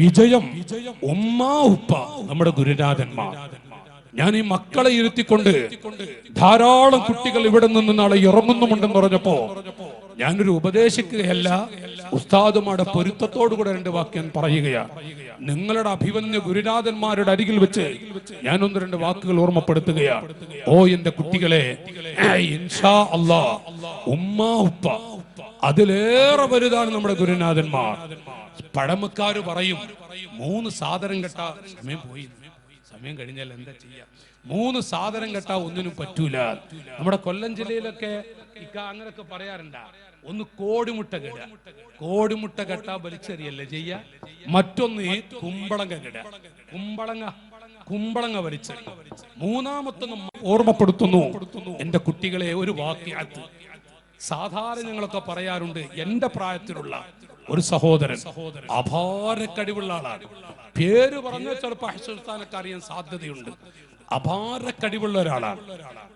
വിജയം ഉമ്മ ഉപ്പ നമ്മുടെ ഗുരുനാഥന്മാർ. ഞാൻ ഈ മക്കളെ ഇരുത്തിക്കൊണ്ട് ധാരാളം കുട്ടികൾ ഇവിടെ നിന്ന് നാളെ ഇറങ്ങുന്നുമുണ്ടെന്ന് പറഞ്ഞപ്പോ ഞാനൊരു ഉപദേശിക്കുകയല്ല, ഉസ്താദുമാരുടെ പൊരുത്തത്തോടുകൂടെ രണ്ട് വാക്യം പറയുകയാണ്. നിങ്ങളുടെ അഭിമന്യ ഗുരുനാഥന്മാരുടെ അരികിൽ വെച്ച് ഞാൻ ഒന്ന് രണ്ട് വാക്കുകൾ ഓർമ്മപ്പെടുത്തുകയാണ്. ഓ എന്റെ കുട്ടികളെ, ഇൻഷാ അല്ലാഹ് ഉമ്മ ഉപ്പ അതിലേറെ വലുതാണ് നമ്മുടെ ഗുരുനാഥന്മാർ. പഴമക്കാര് പറയും 3 സാധനം കെട്ടാ സമയം കഴിഞ്ഞാൽ എന്താ ചെയ്യാ, 3 സാധനം കെട്ടാ ഒന്നിനും പറ്റൂല. നമ്മുടെ കൊല്ലം ജില്ലയിലൊക്കെ അങ്ങനൊക്കെ പറയാറുണ്ടാ. ഒന്ന് കോടിമുട്ട കെടുക, കോടിമുട്ട കെട്ടാ വലിച്ചെറിയല്ലേ ചെയ്യാ. മറ്റൊന്ന് കുമ്പളങ്ങ കെടുക, കുമ്പളങ്ങ വലിച്ചെറി. മൂന്നാമത്തൊന്നും ഓർമ്മപ്പെടുത്തുന്നു എന്റെ കുട്ടികളെ ഒരു വാക്യാത്ത്. സാധാരണ ഞങ്ങളൊക്കെ പറയാറുണ്ട്, എന്റെ പ്രായത്തിലുള്ള ഒരു സഹോദരൻ അപാര കഴിവുള്ള ആളാണ്. പേര് പറഞ്ഞാൽ ചിലപ്പോൾ അഹ്സുൽത്താനൊക്കെ അറിയാൻ സാധ്യതയുണ്ട്. അപാര കഴിവുള്ള ഒരാളാണ്.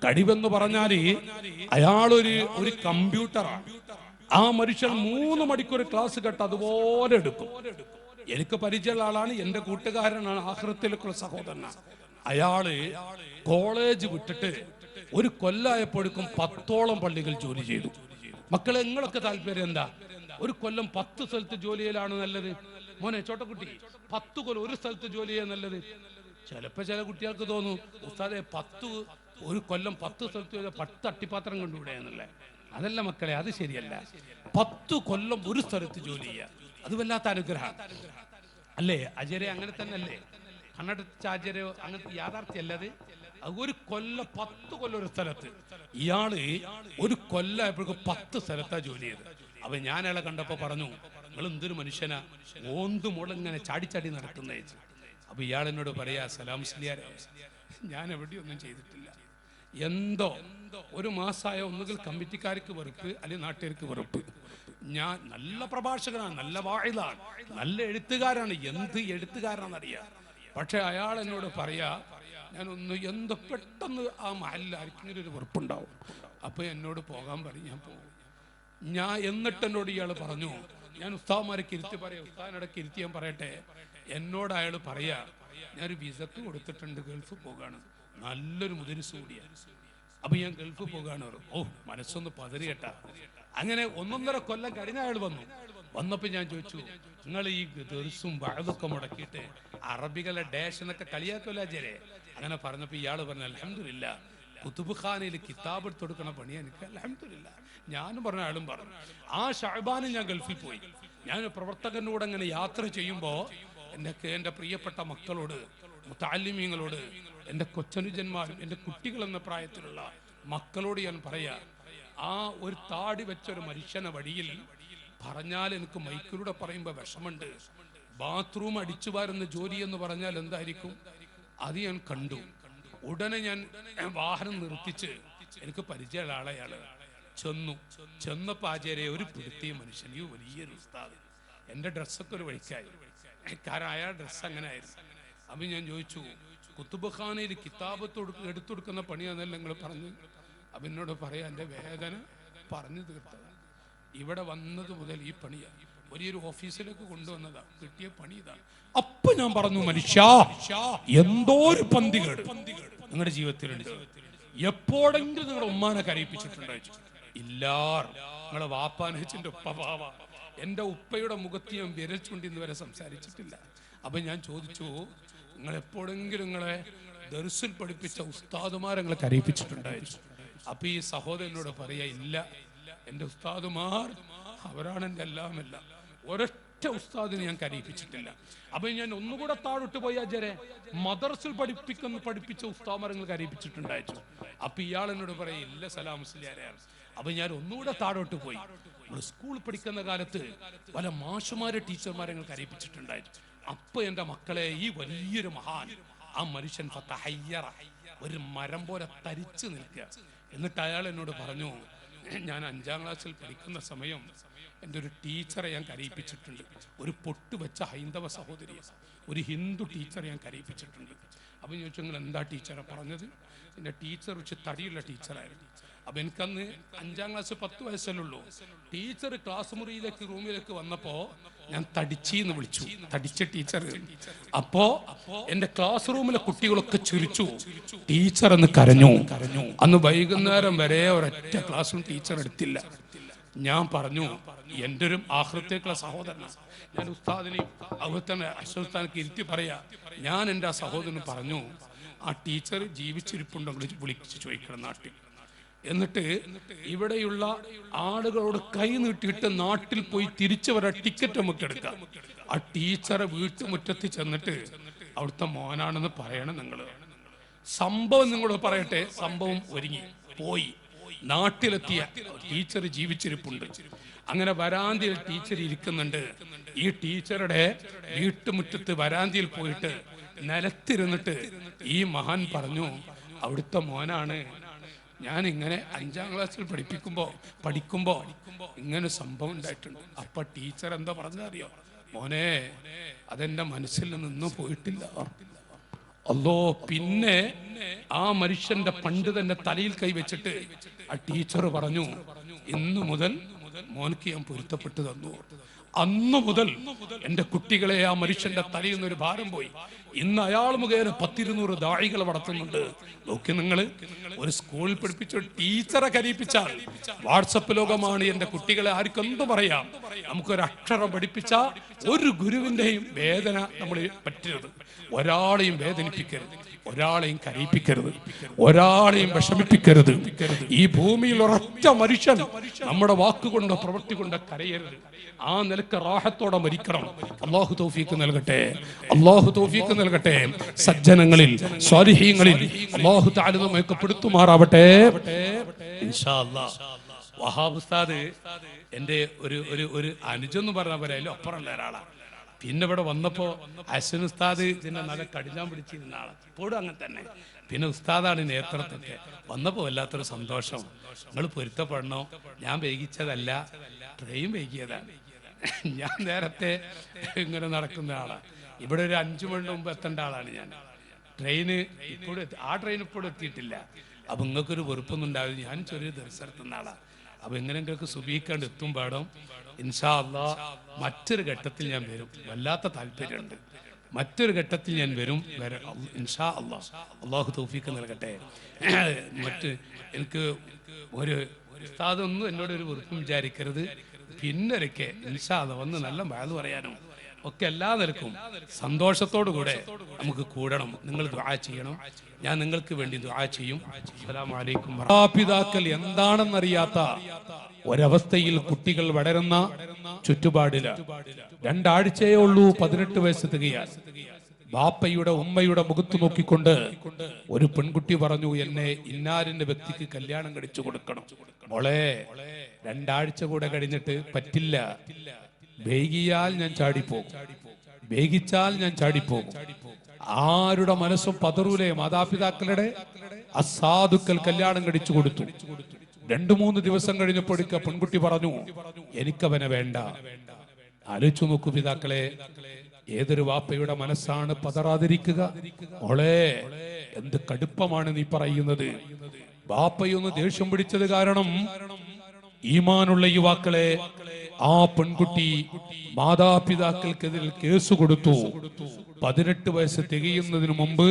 കഴിവെന്ന് പറഞ്ഞാല് അയാളൊരു കമ്പ്യൂട്ടറാണ്. ആ മനുഷ്യൻ 3 മണിക്കൂർ ക്ലാസ് കേട്ട് അതുപോലെ എടുക്കും. എനിക്ക് പരിചയമുള്ള ആളാണ്, എന്റെ കൂട്ടുകാരനാണ്, ആഖിറത്തിലേക്കുള്ള സഹോദരനാണ്. അയാള് കോളേജ് വിട്ടിട്ട് ഒരു കൊല്ലായപ്പോഴേക്കും 10ഓളം പള്ളികൾ ജോലി ചെയ്തു. മക്കളെ, നിങ്ങളൊക്കെ താല്പര്യം എന്താ? ഒരു കൊല്ലം 10 സ്ഥലത്ത് ജോലി ചെയ്യലാണ് നല്ലത്? മോനെ ചോട്ടക്കുട്ടി, 10 കൊല്ലം ഒരു സ്ഥലത്ത് ജോലി ചെയ്യാൻ നല്ലത്? ചിലപ്പോ ചില കുട്ടികൾക്ക് തോന്നും, ഉസ്താദെ ഒരു കൊല്ലം 10 സ്ഥലത്ത് 10 അട്ടിപ്പാത്രം കൊണ്ടുവിടെ എന്നല്ലേ. അതല്ല മക്കളെ, അത് ശരിയല്ല. 10 കൊല്ലം ഒരു സ്ഥലത്ത് ജോലി ചെയ്യുക, അത് വല്ലാത്ത അനുഗ്രഹം അല്ലേ? അജരെ അങ്ങനെ തന്നെ അല്ലേ? കണ്ണടച്ച അജര അങ്ങനത്തെ യാഥാർത്ഥ്യമല്ലത്. ഒരു കൊല്ലം 10 കൊല്ലം ഒരു സ്ഥലത്ത്. ഇയാള് ഒരു കൊല്ലമായപ്പോഴേക്കും 10 സ്ഥലത്താ ജോലി ചെയ്ത്. അപ്പൊ ഞാൻ അയാളെ കണ്ടപ്പോ പറഞ്ഞു, നിങ്ങൾ എന്തൊരു മനുഷ്യനാ, ഓന്തുമുളങ്ങനെ ചാടിച്ചാടി നടക്കുന്നേ. അപ്പൊ ഇയാൾ എന്നോട് പറയാ, സലാം മുസ്ലിയാരെ, ഞാൻ എവിടെയൊന്നും ചെയ്തിട്ടില്ല. എന്തോ ഒരു മാസമായ ഒന്നുകിൽ കമ്മിറ്റിക്കാർക്ക് വെറുപ്പ്, അല്ലെങ്കിൽ നാട്ടുകാർക്ക് വെറുപ്പ്. ഞാൻ നല്ല പ്രഭാഷകനാണ്, നല്ല വായിലാണ്, നല്ല എഴുത്തുകാരാണ്. എന്ത് എഴുത്തുകാരാണെന്നറിയാം. പക്ഷെ അയാൾ എന്നോട് പറയാ, ഞാനൊന്ന് എന്തോ പെട്ടെന്ന് ആ മഹലിൽ ആർക്കെങ്കിലും ഒരു വെറുപ്പുണ്ടാവും. അപ്പൊ എന്നോട് പോകാൻ പറയും, ഞാൻ പോകും. എന്നിട്ട് എന്നോട് ഇയാൾ പറഞ്ഞു, ഞാൻ ഉസ്താദ്മാരൊക്കെ ഇരുത്തി പറയാം, ഉസ്താദിനോടൊക്കെ ഇരുത്തി ഞാൻ പറയട്ടെ. എന്നോട് അയാൾ പറയാ, ഞാനൊരു വിസക്ക് കൊടുത്തിട്ടുണ്ട്, ഗൾഫ് പോകാണ്, നല്ലൊരു മുദരിസ് കൂടിയാണ്. അപ്പൊ ഞാൻ ഗൾഫ് പോകാണ്. ഓ, മനസ്സൊന്ന് പതറിയട്ടാ. അങ്ങനെ 1.5 കൊല്ലം കഴിഞ്ഞ അയാൾ വന്നപ്പോ ഞാൻ ചോദിച്ചു, നിങ്ങൾ ഈ ദർസും വഅദൊക്കെ മുടക്കിയിട്ട് അറബികളെ ഡാഷ് എന്നൊക്കെ കളിയാക്കല്ലോ ജരെ? അങ്ങനെ പറഞ്ഞപ്പോ ഇയാൾ പറഞ്ഞു, അൽഹംദുലില്ലാ, കുതുബ് ഖാനയിൽ കിതാബ് എടുത്ത് കൊടുക്കണ പണി എനിക്ക്, അൽഹംദുലില്ലാ. ഞാനും പറഞ്ഞ ആളും പറഞ്ഞു. ആ ഷഅബാനിൽ ഞാൻ ഗൾഫിൽ പോയി. ഞാൻ പ്രവർത്തകനോട് അങ്ങനെ യാത്ര ചെയ്യുമ്പോ എന്റെ പ്രിയപ്പെട്ട മക്കളോട്, മുതഅല്ലിമീങ്ങളോട്, എന്റെ കൊച്ചനുജന്മാരും എന്റെ കുട്ടികൾ എന്ന പ്രായത്തിലുള്ള മക്കളോട് ഞാൻ പറയാ, ആ ഒരു താടി വെച്ചൊരു മനുഷ്യനെ വഴിയിൽ പറഞ്ഞാൽ എനിക്ക് മൈക്കിലൂടെ പറയുമ്പോ വിഷമുണ്ട്. ബാത്റൂം അടിച്ചു വാരുന്ന ജോലി എന്ന് പറഞ്ഞാൽ എന്തായിരിക്കും? അത് ഞാൻ കണ്ടു. ഉടനെ ഞാൻ വാഹനം നിർത്തിച്ച്, എനിക്ക് പരിചയമുള്ള ആളെയാള് ചെന്നപ്പോ ആചാര്യ ഒരു പിടുത്തിയ മനുഷ്യൻ, ഈ വലിയൊരു ഉസ്താദ്. എന്റെ ഡ്രസ്സൊക്കെ ഒരു വഴിക്കായി, കാരണം അയാൾ ഡ്രസ്സ് അങ്ങനെ ആയിരുന്നു. അപ്പൊ ഞാൻ ചോദിച്ചു, കുത്തുബ് ഖാനയിൽ കിതാബ് എടുത്തുകൊടുക്കുന്ന പണിയാന്നല്ല നിങ്ങൾ പറഞ്ഞു? അപ്പൊ എന്നോട് പറയാ, എന്റെ വേദന പറഞ്ഞു തീർത്തത്. ഇവിടെ വന്നത് മുതൽ ഈ പണിയാണ്. വലിയൊരു ഓഫീസിലേക്ക് കൊണ്ടുവന്നതാ, കിട്ടിയ പണി ഇതാണ്. അപ്പൊ ഞാൻ പറഞ്ഞു, മനുഷ്യ, എന്തോ ഒരു പന്തികേട് നിങ്ങളുടെ ജീവിതത്തിലുണ്ട്. എപ്പോഴെങ്കിലും നിങ്ങളുടെ ഉമ്മാനെ കരയിപ്പിച്ചിട്ടുണ്ടോ? ഇല്ലാ. നിങ്ങളെ വാപ്പാനച്ചിന്റെ ഉപ്പ പാവ. എന്റെ ഉപ്പയുടെ മുഖത്ത് ഞാൻ വിരൽ ചൂണ്ടി ഇന്ന് വരെ സംസാരിച്ചിട്ടില്ല. അപ്പൊ ഞാൻ ചോദിച്ചു, നിങ്ങൾ എപ്പോഴെങ്കിലും നിങ്ങളെ ദർസിൽ പഠിപ്പിച്ച ഉസ്താദുമാരെ നിങ്ങളെ കരയിപ്പിച്ചിട്ടുണ്ടായിരുന്നു? അപ്പൊ ഈ സഹോദരനോട് പറയാ, ഇല്ല, എന്റെ ഉസ്താദുമാർ അവരാണ് എൻ്റെ എല്ലാം. ഒരൊറ്റ ഉസ്താദിനെ ഞാൻ കരയിപ്പിച്ചിട്ടില്ല. അപ്പൊ ഞാൻ ഒന്നുകൂടെ താഴോട്ട് പോയി, അജരെ മദർസിൽ പഠിപ്പിച്ച ഉസ്താദുമാരെ നിങ്ങൾ കരയിപ്പിച്ചിട്ടുണ്ടായിരുന്നു? അപ്പൊ ഇയാൾ എന്നോട് പറയാ, ഇല്ല സലാം മുസ്ലിയാരെയാണ്. അപ്പൊ ഞാൻ ഒന്നുകൂടെ താഴോട്ട് പോയി, നമ്മൾ സ്കൂൾ പഠിക്കുന്ന കാലത്ത് പല മാഷുമാരെ ടീച്ചർമാരെ ഞങ്ങൾ കരയിപ്പിച്ചിട്ടുണ്ടായിരുന്നു. അപ്പൊ എന്റെ മക്കളെ, ഈ വലിയൊരു മഹാൻ, ആ മനുഷ്യൻ ഒരു മരം പോലെ തരിച്ചു നിൽക്കുക. എന്നിട്ട് അയാൾ എന്നോട് പറഞ്ഞു, ഞാൻ 5ാം ക്ലാസ്സിൽ പഠിക്കുന്ന സമയം എൻ്റെ ഒരു ടീച്ചറെ ഞാൻ കരയിപ്പിച്ചിട്ടുണ്ട്. ഒരു പൊട്ട് വെച്ച ഹൈന്ദവ സഹോദരിയെ, ഒരു ഹിന്ദു ടീച്ചറെ ഞാൻ കരയിപ്പിച്ചിട്ടുണ്ട്. അപ്പം ചോദിച്ചു, നിങ്ങൾ എന്താ ടീച്ചറെ പറഞ്ഞത്? എൻ്റെ ടീച്ചർ വെച്ച് തടിയുള്ള ടീച്ചറായിരുന്നു. അപ്പം എനിക്കന്ന് 5ാം ക്ലാസ് 10 വയസ്സല്ലുള്ളൂ. ടീച്ചർ ക്ലാസ് മുറിയിലേക്ക് റൂമിലേക്ക് വന്നപ്പോൾ ഞാൻ തടിച്ചീന്ന് വിളിച്ചു, തടിച്ച ടീച്ചർ. അപ്പോ എൻ്റെ ക്ലാസ് റൂമിലെ കുട്ടികളൊക്കെ ചിരിച്ചു, ടീച്ചർ എന്ന് കരഞ്ഞു. അന്ന് വൈകുന്നേരം വരെ ഒരൊറ്റ ക്ലാസ്സും ടീച്ചർ എടുത്തില്ല. ഞാൻ പറഞ്ഞു, എൻ്റെ ഒരു ആഹൃത്തേക്കുള്ള സഹോദരനാണ്. ഞാൻ ഉസ്താദിനെയും അതുപോലെ തന്നെ അശ്വസ്ഥാനക്ക് ഇരുത്തി പറയാ, ഞാൻ എൻ്റെ ആ സഹോദരന് പറഞ്ഞു, ആ ടീച്ചർ ജീവിച്ചിരിപ്പുണ്ടെങ്കിൽ വിളിച്ച് ചോദിക്കണം നാട്ടിൽ. എന്നിട്ട് ഇവിടെയുള്ള ആളുകളോട് കൈ നീട്ടിയിട്ട് നാട്ടിൽ പോയി തിരിച്ചു വരാൻ ടിക്കറ്റ് നമുക്ക് എടുക്കാം. ആ ടീച്ചറെ വീട്ടുമുറ്റത്ത് ചെന്നിട്ട് അവിടുത്തെ മോനാണെന്ന് പറയണം നിങ്ങൾ. സംഭവം നിങ്ങളോട് പറയട്ടെ, സംഭവം ഒരുങ്ങി പോയി. നാട്ടിലെത്തിയ ടീച്ചർ ജീവിച്ചിരിപ്പുണ്ട്. അങ്ങനെ വരാന്തിയിൽ ടീച്ചർ ഇരിക്കുന്നുണ്ട്. ഈ ടീച്ചറുടെ വീട്ടുമുറ്റത്ത് വരാന്തിയിൽ പോയിട്ട് നിലത്തിരുന്നിട്ട് ഈ മഹാൻ പറഞ്ഞു, അവിടുത്തെ മോനാണ്. ഞാൻ ഇങ്ങനെ 5ാം ക്ലാസ്സിൽ പഠിക്കുമ്പോ ഇങ്ങനെ സംഭവം ഉണ്ടായിട്ടുണ്ട്. അപ്പൊ ടീച്ചർ എന്താ പറഞ്ഞറിയോ? മോനെ, അതെന്റെ മനസ്സിൽ നിന്നും പോയിട്ടില്ല. അല്ലോ, പിന്നെ ആ മനുഷ്യന്റെ പണ്ട് തന്നെ തലയിൽ കൈവച്ചിട്ട് ആ ടീച്ചർ പറഞ്ഞു, ഇന്നു മുതൽ മോനക്ക് ഞാൻ പൊരുത്തപ്പെട്ടു തന്നു. അന്നു മുതൽ എൻ്റെ കുട്ടികളെ ആ മനുഷ്യന്റെ തലയിൽ നിന്നൊരു ഭാരം പോയി. ഇന്ന് അയാൾ മുഖേന 10-200 ദാഴികളെ വളർത്തുന്നുണ്ട്. നോക്കി നിങ്ങൾ, ഒരു സ്കൂളിൽ പഠിപ്പിച്ച ടീച്ചറെ കരയിപ്പിച്ചാൽ വാട്സപ്പ് ലോകമാണ്. എൻ്റെ കുട്ടികളെ ആർക്കെന്തു പറയാം. നമുക്കൊരു അക്ഷരം പഠിപ്പിച്ച ഒരു ഗുരുവിൻ്റെയും വേദന നമ്മൾ പറ്റരുത്. ഒരാളെയും വേദനിപ്പിക്കരുത്, ഒരാളെയും കരയിപ്പിക്കരുത്, ഒരാളെയും വിഷമിപ്പിക്കരുത്. ഈ ഭൂമിയിൽ ഒരൊറ്റ മനുഷ്യൻ നമ്മുടെ വാക്കുകൊണ്ടോ പ്രവൃത്തി കൊണ്ടോ കരയരുത്. ആ നിലക്ക് റാഹത്തോടെ മരിക്കണം. അല്ലാഹു തൗഫീഖ് നൽകട്ടെ, അല്ലാഹു തൗഫീഖ് നൽകട്ടെ. സജ്ജനങ്ങളിൽ സ്വാലിഹീങ്ങളിൽ അല്ലാഹു തആല നമ്മെ പെടുത്തുമാറാവട്ടെ ഇൻഷാ അല്ലാഹ്. വഹാബ് ഉസ്താദ് എൻ്റെ ഒരു അനുജെന്ന് പറഞ്ഞ പോലെ അതിലും അപ്പുറമുള്ള ഒരാളാണ്. പിന്നെ ഇവിടെ വന്നപ്പോൾ ഹസൻ ഉസ്താദ് ഇതിനെ നല്ല കടിഞ്ഞാൻ പിടിച്ചിരുന്ന ആളാണ്. ഇപ്പോഴും അങ്ങനെ തന്നെ. പിന്നെ ഉസ്താദാണ് നേതൃത്വത്തെ. വന്നപ്പോൾ വല്ലാത്തൊരു സന്തോഷം. നിങ്ങൾ പൊരുത്തപ്പെടണോ? ഞാൻ വൈകിച്ചതല്ല, ട്രെയിൻ വൈകിയതാണ്. ഞാൻ നേരത്തെ ഇങ്ങനെ നടക്കുന്ന ആളാണ്. ഇവിടെ ഒരു 5 മണി മുമ്പ് എത്തേണ്ട ആളാണ് ഞാൻ. ട്രെയിന് ഇപ്പോഴും ആ ട്രെയിൻ ഇപ്പോഴും എത്തിയിട്ടില്ല. അപ്പം നിങ്ങൾക്കൊരു വെറുപ്പൊന്നും ഉണ്ടാവില്ല. ഞാൻ ചെറിയ ദർശനത്തുന്ന ആളാണ്. അപ്പം എങ്ങനെയൊക്കെ സുബീക്കാണ്ട് എത്തും പാടും. ഇൻഷാ അല്ലാഹ് മറ്റൊരു ഘട്ടത്തിൽ ഞാൻ വരും. വല്ലാത്ത താല്പര്യമുണ്ട്. മറ്റൊരു ഘട്ടത്തിൽ ഞാൻ വരും ഇൻഷാ അല്ലാഹ്. അല്ലാഹു തൗഫീഖ് നൽകട്ടെ. എനിക്ക് ഒരു ഉസ്താദൊന്നും എന്നോട് ഒരു വെറുപ്പും വിചാരിക്കരുത്. പിന്നൊരിക്കെ ഇൻഷാ അല്ലാഹ് വന്ന് നല്ല മഴ പറയാനും ഒക്കെ എല്ലാ നിലക്കും സന്തോഷത്തോടു കൂടെ നമുക്ക് കൂടണം. നിങ്ങൾ ദുആ ചെയ്യണം, ഞാൻ നിങ്ങൾക്ക് വേണ്ടി ദുആ ചെയ്യും. അസ്സലാമു അലൈക്കും. മാതാപിതാക്കൾ എന്താണെന്നറിയാത്ത ഒരവസ്ഥയിൽ കുട്ടികൾ വളരുന്ന ചുറ്റുപാടില് 2 ആഴ്ചയേ ഉള്ളൂ 18 വയസ്സ് തികയാൻ. ബാപ്പയുടെ ഉമ്മയുടെ മുഖത്ത് നോക്കിക്കൊണ്ട് ഒരു പെൺകുട്ടി പറഞ്ഞു, എന്നെ ഇന്നാരിന്റെ വ്യക്തിക്ക് കല്യാണം കഴിച്ചു കൊടുക്കണം. മോളെ, 2 ആഴ്ച കൂടെ കഴിഞ്ഞിട്ട് പറ്റില്ല. വൈകിയാൽ ഞാൻ ചാടിപ്പോകും, വൈകിച്ചാൽ ഞാൻ ചാടിപ്പോകും. ആരുടെ മനസ്സും പതറൂലേ. മാതാപിതാക്കളുടെ അസാധുക്കൾ കല്യാണം കഴിച്ചു കൊടുത്തു. 2-3 ദിവസം കഴിഞ്ഞപ്പോഴേക്ക് പെൺകുട്ടി പറഞ്ഞു, എനിക്കവനെ വേണ്ട. ആലോചിച്ചു നോക്കൂ പിതാക്കളെ, ഏതൊരു വാപ്പയുടെ മനസ്സാണ് പതറാതിരിക്കുക? മോളെ, എന്ത് കടുപ്പമാണ് നീ പറയുന്നത്. വാപ്പയൊന്ന് ദേഷ്യം പിടിച്ചത് കാരണം ഈമാനുള്ള യുവാക്കളെ ആ പെൺകുട്ടി മാതാപിതാക്കൾക്കെതിരെ കേസ് കൊടുത്തു. 18 വയസ്സ് തികയുന്നതിന് മുമ്പ്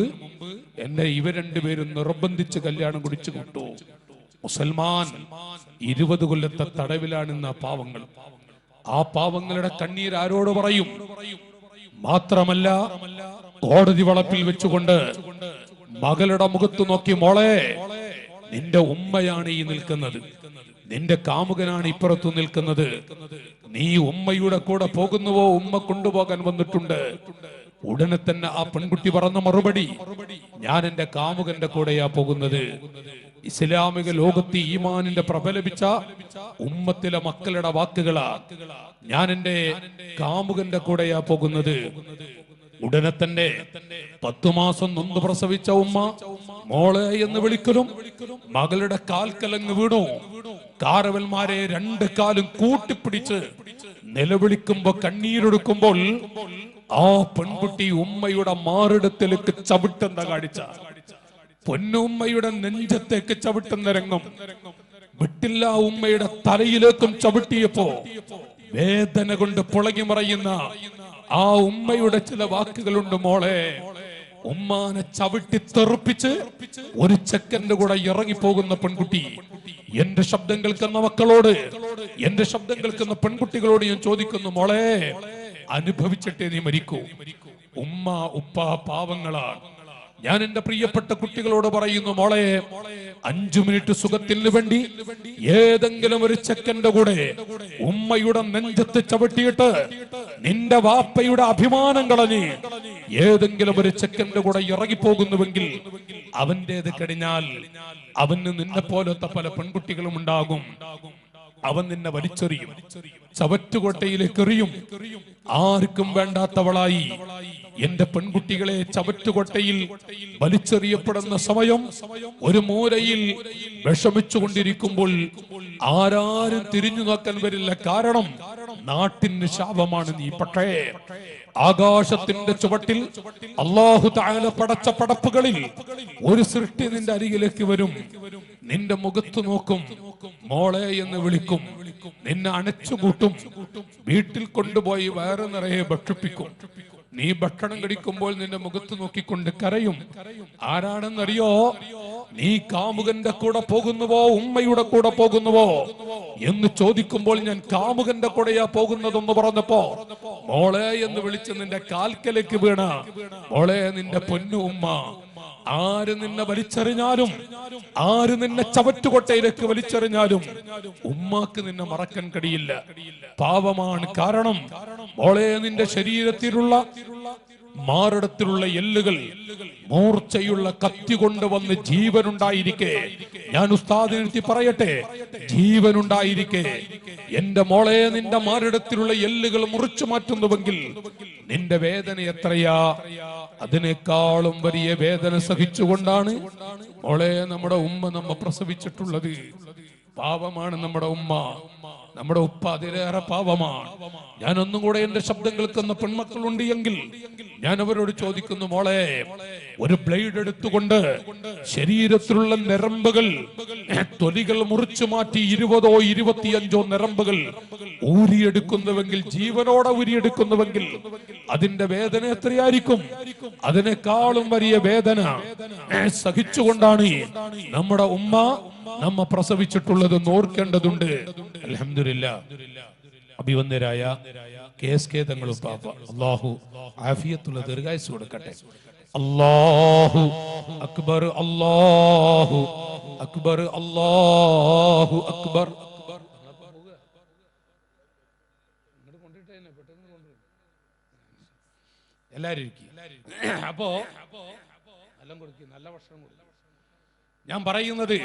എന്നെ ഇവർ 2 പേരും നിർബന്ധിച്ച് കല്യാണം കുടിച്ചു കൊണ്ടു. മുസൽമാൻ 20 കൊല്ലത്തെ തടവിലാണെന്ന പാവങ്ങൾ. ആ പാവങ്ങളുടെ കണ്ണീർ ആരോട് പറയും? മാത്രമല്ല, കോടതി വളപ്പിൽ വെച്ചുകൊണ്ട് മകളുടെ മുഖത്ത് നോക്കി, മോളെ, നിന്റെ ഉമ്മയാണ് ഈ നിൽക്കുന്നത്, നിന്റെ കാമുകനാണ് ഇപ്പുറത്തു നിൽക്കുന്നത്. നീ ഉമ്മയുടെ കൂടെ പോകുന്നുവോ? ഉമ്മ കൊണ്ടുപോകാൻ വന്നിട്ടുണ്ട്. ഉടനെ തന്നെ ആ പെൺകുട്ടി പറഞ്ഞ മറുപടി, ഞാൻ എന്റെ കാമുകന്റെ കൂടെയാ പോകുന്നത്. ഇസ്ലാമിക ലോകത്ത് ഈമാനിന്റെ പ്രബലപിച്ച ഉമ്മത്തിലെ മക്കളുടെ വാക്കുകളാ, ഞാൻ എന്റെ കാമുകന്റെ കൂടെയാ പോകുന്നത്. ഉടനെ തന്നെ 10 മാസം നൊന്ത് പ്രസവിച്ച ഉമ്മ മോളെ എന്ന് വിളിക്കലും മകളുടെ കാൽക്കലങ്ങ് വീണു. കാരവന്മാരെ രണ്ട് കാലും കൂട്ടിപ്പിടിച്ച് നിലവിളിക്കുമ്പോ കണ്ണീരൊടുക്കുമ്പോൾ ആ പെൺകുട്ടി ഉമ്മയുടെ മാറിടത്തിലേക്ക് ചവിട്ടുന്ന കാഴ്ച, പൊന്നുമ്മയുടെ നെഞ്ചത്തേക്ക് ചവിട്ടുന്ന രംഗം വിട്ടില്ല. ഉമ്മയുടെ തലയിലേക്കും ചവിട്ടിയപ്പോ വേദന കൊണ്ട് പുളകി മറയുന്ന ആ ഉമ്മയുടെ ചില വാക്കുകളുണ്ട്. മോളെ, ഉമ്മാനെ ചവിട്ടി തെറുപ്പിച്ച് ഒരു സെക്കൻഡ് കൂടെ ഇറങ്ങിപ്പോകുന്ന പെൺകുട്ടി. എന്റെ ശബ്ദം കേൾക്കുന്ന മക്കളോട്, എന്റെ ശബ്ദം കേൾക്കുന്ന പെൺകുട്ടികളോട് ഞാൻ ചോദിക്കുന്നു, മോളെ, അനുഭവിച്ചിട്ടേ നീ മരിക്കൂ. ഉമ്മ ഉപ്പ പാവങ്ങളാണ്. ഞാൻ എന്റെ പ്രിയപ്പെട്ട കുട്ടികളോട് പറയുന്നു, മോളെ, 5 മിനിറ്റ് സുഖത്തിന് വേണ്ടി ഏതെങ്കിലും ഒരു സെക്കൻഡ് കൂടെ ഉമ്മയുടെ നെഞ്ചത്ത് ചവിട്ടിയിട്ട് നിന്റെ വാപ്പയുടെ അഭിമാനം കളഞ്ഞ് ഏതെങ്കിലും ഒരു സെക്കൻഡ് കൂടെ ഇറങ്ങിപ്പോകുന്നുവെങ്കിൽ അവന്റേത് കഴിഞ്ഞാൽ അവന് നിന്നെ പോലത്തെ പല പെൺകുട്ടികളും ഉണ്ടാകും. അവൻ നിന്നെ വലിച്ചെറിയും, ചവറ്റുകൊട്ടയിലേക്ക് എറിയും. ആർക്കും വേണ്ടാത്തവളായി എന്റെ പെൺകുട്ടികളെ ചവറ്റുകൊട്ടയിൽ വലിച്ചെറിയപ്പെടുന്ന സമയം ഒരു മൂലയിൽ വിഷമിച്ചുകൊണ്ടിരിക്കുമ്പോൾ ആരാരും തിരിഞ്ഞു നോക്കാൻ വരില്ല. കാരണം നാട്ടിന് ശാപമാണ് നീ. പക്ഷേ ആകാശത്തിന്റെ ചുവട്ടിൽ അല്ലാഹു തആല പടച്ച പടപ്പുകളിൽ ഒരു സൃഷ്ടി നിന്റെ അരികിലേക്ക് വരും, നിന്റെ മുഖത്ത് നോക്കും, മോളെ എന്ന് വിളിക്കും, നിന്നെ അണച്ചുകൂട്ടും, വീട്ടിൽ കൊണ്ടുപോയി വയറ് നിറയെ ഭക്ഷിപ്പിക്കും. നീ ഭക്ഷണം കഴിക്കുമ്പോൾ നിന്റെ മുഖത്ത് നോക്കിക്കൊണ്ട് കരയും. ആരാണെന്നറിയോ? നീ കാമുകന്റെ കൂടെ പോകുന്നുവോ ഉമ്മയുടെ കൂടെ പോകുന്നുവോ എന്ന് ചോദിക്കുമ്പോൾ ഞാൻ കാമുകന്റെ കൂടെയാ പോകുന്നതെന്ന് പറഞ്ഞപ്പോ മോളെ എന്ന് വിളിച്ച് നിന്റെ കാൽക്കലേക്ക് വീണ മോളെ, നിന്റെ പൊന്നു ഉമ്മ, ആര് നിന്നെ വലിച്ചെറിഞ്ഞാലും, ആര് നിന്നെ ചവറ്റുകൊട്ടയിലേക്ക് വലിച്ചെറിഞ്ഞാലും ഉമ്മാക്ക് നിന്നെ മറക്കാൻ കഴിയില്ല. പാവമാണ്. കാരണം മോളെ, നിന്റെ ശരീരത്തിലുള്ള മാറിടത്തിലുള്ള എല്ലുകൾ മൂർച്ചയുള്ള കത്തി കൊണ്ട് വന്ന് ജീവനുണ്ടായിരിക്കെ, ഞാൻ ഉസ്താദ് നിർത്തി പറയട്ടെ, ജീവനുണ്ടായിരിക്കെ എന്റെ മോളെ നിന്റെ മാറിടത്തിലുള്ള എല്ലുകൾ മുറിച്ചു മാറ്റുന്നുവെങ്കിൽ നിന്റെ വേദന എത്രയാ? അതിനേക്കാളും വലിയ വേദന സഹിച്ചുകൊണ്ടാണ് മോളെ നമ്മുടെ ഉമ്മ നമ്മെ പ്രസവിച്ചിട്ടുള്ളത്. പാവമാണ് നമ്മുടെ ഉമ്മ, നമ്മുടെ ഉപ്പ അതിലേറെ പാവമാണ്. ഞാൻ ഒന്നും കൂടെ എന്റെ ശബ്ദം കേൾക്കുന്ന പെൺമക്കളുണ്ട് എങ്കിൽ ഞാൻ അവരോട് ചോദിക്കുന്നു, മോളെ, ഒരു ബ്ലേഡ് എടുത്തുകൊണ്ട് ശരീരത്തിലുള്ള നരമ്പുകൾ, തൊലികൾ മുറിച്ചു മാറ്റി 20ഓ 25ഓ നരമ്പുകൾ ഊരിയെടുക്കുന്നുവെങ്കിൽ, ജീവനോടെ ഊരിയെടുക്കുന്നുവെങ്കിൽ അതിന്റെ വേദന എത്രയായിരിക്കും? അതിനേക്കാളും വലിയ വേദന സഹിച്ചുകൊണ്ടാണ് നമ്മുടെ ഉമ്മ നമ്മ പ്രസവിച്ചിട്ടുള്ളത് ഓർക്കേണ്ടതുണ്ട്. അൽഹംദുലില്ലാ, അഭിവന്ദരായ KSK തങ്ങളും പാപ്പ അല്ലാഹു ആഫിയത്തുള്ള ദീർഘായുസ്സ് കൊടുക്കട്ടെ. അല്ലാഹു അക്ബർ, അല്ലാഹു അക്ബർ, അല്ലാഹു അക്ബർ. എല്ലാരും അപ്പോ നല്ല ഭക്ഷണം. ഞാൻ പറയുന്നത്,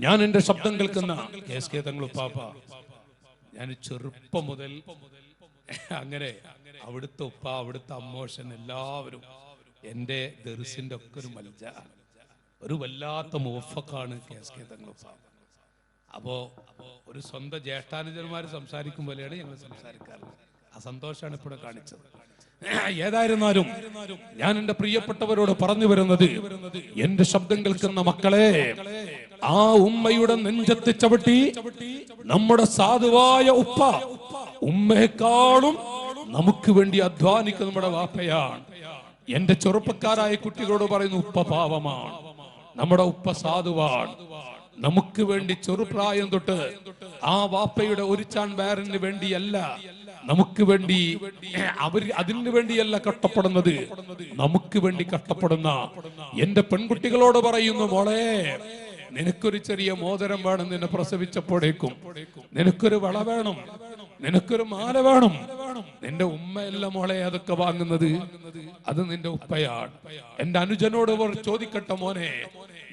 ഞാൻ എന്റെ ശബ്ദം കേൾക്കുന്ന KSK തങ്ങളും പാപ്പ, ഞാൻ ചെറുപ്പം മുതൽ അങ്ങനെ അവിടുത്തെ ഉപ്പ, അവിടുത്തെ അമ്മോഷൻ എല്ലാവരും എന്റെ ദർസിന്റെ ഒക്കെ ഒരു മൽജ, ഒരു വല്ലാത്ത മുവഫക്കാണ് KSK തങ്ങളും പാപ്പ. അപ്പോ ഒരു സ്വന്തം ജ്യേഷ്ഠാനുജന്മാര് സംസാരിക്കും പോലെയാണ് ഞങ്ങൾ സംസാരിക്കാറുള്ളത്. ആ സന്തോഷമാണ് ഇപ്പോൾ കാണിച്ചത്. ഏതായിരുന്നാലും ഞാൻ എന്റെ പ്രിയപ്പെട്ടവരോട് പറഞ്ഞു വരുന്നത്, എന്റെ ശബ്ദം കേൾക്കുന്ന മക്കളെ, ആ ഉമ്മയുടെ നെഞ്ചത്ത് ചവിട്ടി നമ്മുടെ സാധുവായ ഉപ്പ, ഉമ്മയെക്കാളും നമുക്ക് വേണ്ടി അധ്വാനിക്കുന്ന നമ്മുടെ വാപ്പയാണ്. എന്റെ ചെറുപ്പക്കാരായ കുട്ടികളോട് പറയുന്നു, ഉപ്പ പാവമാണ്, നമ്മുടെ ഉപ്പ സാധുവാണ്. നമുക്ക് വേണ്ടി ചെറുപ്രായം തൊട്ട് ആ വാപ്പയുടെ ഒരു ചാൺ വേറിന് വേണ്ടിയല്ല, നമുക്ക് വേണ്ടി അതിനു വേണ്ടിയല്ല കഷ്ടപ്പെടുന്നത്, നമുക്ക് വേണ്ടി കഷ്ടപ്പെടുന്ന എന്റെ പെൺകുട്ടികളോട് പറയുന്നു, മോളെ, നിനക്കൊരു ചെറിയ മോതിരം വേണം നിന്നെ പ്രസവിച്ചപ്പോഴേക്കും, നിനക്കൊരു വള വേണം, നിനക്കൊരു മാല വേണം. നിന്റെ ഉമ്മയല്ല മോളെ അതൊക്കെ വാങ്ങുന്നത്, അത് നിന്റെ ഉപ്പയാണ്. എന്റെ അനുജനോട് ചോദിക്കട്ടെ, മോനെ,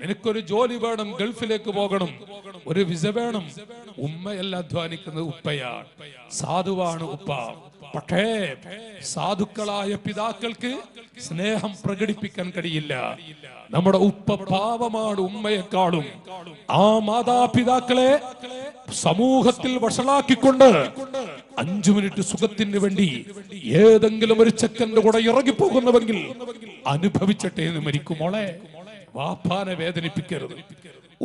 നിനക്കൊരു ജോലി വേണം, ഗൾഫിലേക്ക് പോകണം, ഒരു വിസ വേണം, ഉമ്മയല്ല അധ്വാനിക്കുന്നത്, ഉപ്പയാണ്. സാധുവാണ് ഉപ്പ. പക്ഷേ സാധുക്കളായ പിതാക്കൾക്ക് സ്നേഹം പ്രകടിപ്പിക്കാൻ കഴിയില്ല. നമ്മുടെ ഉപ്പ പാവമാണ് ഉമ്മയെക്കാളും. ആ മാതാപിതാക്കളെ സമൂഹത്തിൽ വഷളാക്കിക്കൊണ്ട് 5 മിനിറ്റ് സുഖത്തിന് വേണ്ടി ഏതെങ്കിലും ഒരു ചെക്കന്റെ കൂടെ ഇറങ്ങിപ്പോകുന്നുവെങ്കിൽ അനുഭവിച്ചിട്ടേ എന്ന് മരിക്കും. മോളെ, വാപ്പാനെ വേദനിപ്പിക്കരുത്,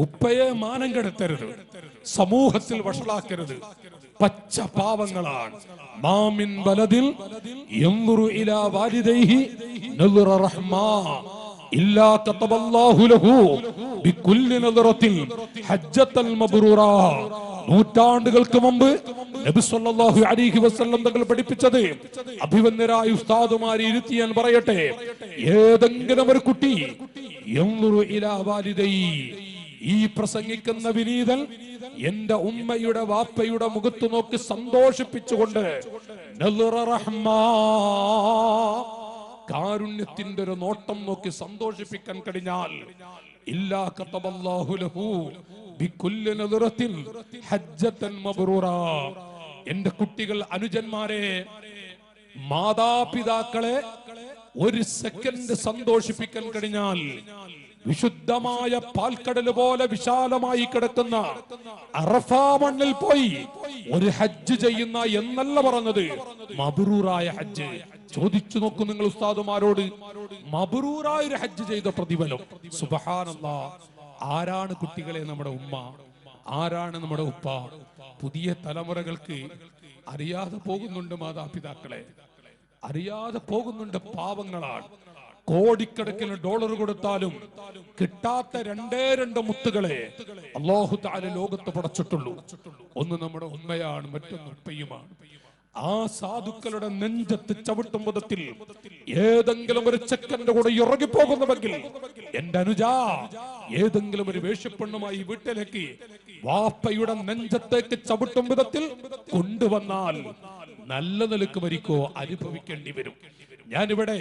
ഉപ്പയെ മാനം കെടുത്തരുത്, സമൂഹത്തിൽ വഷളാക്കരുത്. പച്ച പാവങ്ങളാണ്. മാമിൻ ബലദിൽ യൻദുറു ഇലാ വാലിദൈഹി നദറ റഹ്മാ ഇല്ലാ കതബല്ലാഹു ലഹു ബികുല്ലി നദറത്തിൻ ഹജ്ജത്തൽ മബ്റൂറാ. നൂറ്റാണ്ടുകൾക്ക് മുമ്പ് നബി സല്ലല്ലാഹു അലൈഹി വസല്ലം തങ്ങൾ പഠിപ്പിച്ചത്, അഭിവന്ദരായ ഉസ്താദുമാരെ ഇരുത്തി ഞാൻ പറയട്ടെ, ഏതെങ്കിലും ഒരു കുട്ടി യൻദുറു ഇലാ വാലിദൈഹി, ഈ പ്രസംഗിക്കുന്ന വിനീതൻ എന്റെ ഉമ്മയുടെ വാപ്പയുടെ മുഖത്ത് നോക്കി സന്തോഷിപ്പിച്ചുകൊണ്ട് നദറ റഹ്മാ, കാരുണ്യത്തിന്റെ ഒരു നോട്ടം നോക്കി സന്തോഷിപ്പിക്കാൻ കഴിഞ്ഞാൽ, ഇല്ലാ കതബല്ലാഹു ലഹു ബികുല്ലി നദറത്തിൻ ഹജ്ജത്തൻ മബ്റൂറാ. എന്റെ കുട്ടികൾ, അനുജന്മാരെ, മാതാപിതാക്കളെ ഒരു സെക്കൻഡ് സന്തോഷിപ്പിക്കാൻ കഴിഞ്ഞാൽ, വിശുദ്ധമായ പാൽക്കടൽ പോലെ വിശാലമായി കിടക്കുന്ന അറഫാ മണ്ണിൽ പോയി ഒരു ഹജ്ജ് ചെയ്യുന്ന എന്നല്ല പറഞ്ഞത്, മബ്റൂറായ ഹജ്ജ്. ചോദിച്ചു നോക്കൂ നിങ്ങൾ ഉസ്താദുമാരോട്, മബ്റൂറായ ഒരു ഹജ്ജ് ചെയ്ത പ്രതിഫലം. സുബ്ഹാനല്ലാഹ്. ആരാണ് കുട്ടികളെ? നമ്മുടെ ഉമ്മ. ആരാണ് നമ്മുടെ ഉപ്പ? പുതിയ തലമുറകൾക്ക് അറിയാതെ പോകുന്നുണ്ട് മാതാപിതാക്കളെ, അറിയാതെ പോകുന്നുണ്ട്. പാവങ്ങളാണ്. കോടിക്കണക്കിന് ഡോളർ കൊടുത്താലും കിട്ടാത്ത 2 മുത്തുകളെ അല്ലാഹു തആല ലോകത്ത് പടച്ചിട്ടുള്ളൂ. ഒന്ന് നമ്മുടെ ഉമ്മയാണ്, മറ്റൊന്ന് ഉപ്പയുമാണ്. ആ സാധുക്കളുടെ നെഞ്ചത്ത് ചവിട്ടും വിധത്തിൽ ഏതെങ്കിലും ഒരു ചെക്കന്റെ കൂടെ ഇറങ്ങിപ്പോകുന്നുവെങ്കിൽ, എന്റെ അനുജ, ഏതെങ്കിലും ഒരു വേശ്യപ്പെണ്ണുമായി വീട്ടിലേക്ക് വാപ്പയുടെ നെഞ്ചത്തേക്ക് ചവിട്ടും വിധത്തിൽ കൊണ്ടുവന്നാൽ നല്ല നിലക്ക് മരിക്കോ അനുഭവിക്കേണ്ടി വരും. ഞാനിവിടെ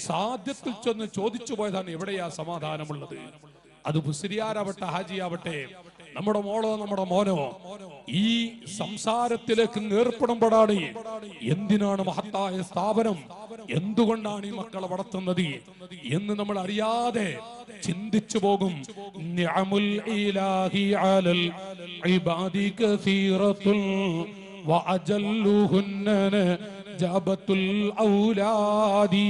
സാധ്യത്തിൽ ചെന്ന് ചോദിച്ചു പോയതാണ്, എവിടെയാ സമാധാനമുള്ളത്? അത് മുസ്ലിയാരാവട്ടെ, ഹാജിയാവട്ടെ, നമ്മുടെ മോളോ നമ്മുടെ മോനോ ഈ സംസാരത്തിലേക്ക് ഏർപ്പെടുമ്പോഴാണ് എന്തിനാണ് മഹത്തായ സ്ഥാപനം, എന്തുകൊണ്ടാണ് ഈ മക്കളെ വളർത്തുന്നത് എന്ന് നമ്മൾ അറിയാതെ ചിന്തിച്ചു പോകും. നിഅമുൽ ഇലാഹി അലൽ ഇബാദി കസീറത്തുൽ വഅജല്ലുഹുന്ന ജബത്തുൽ ഔലാദി.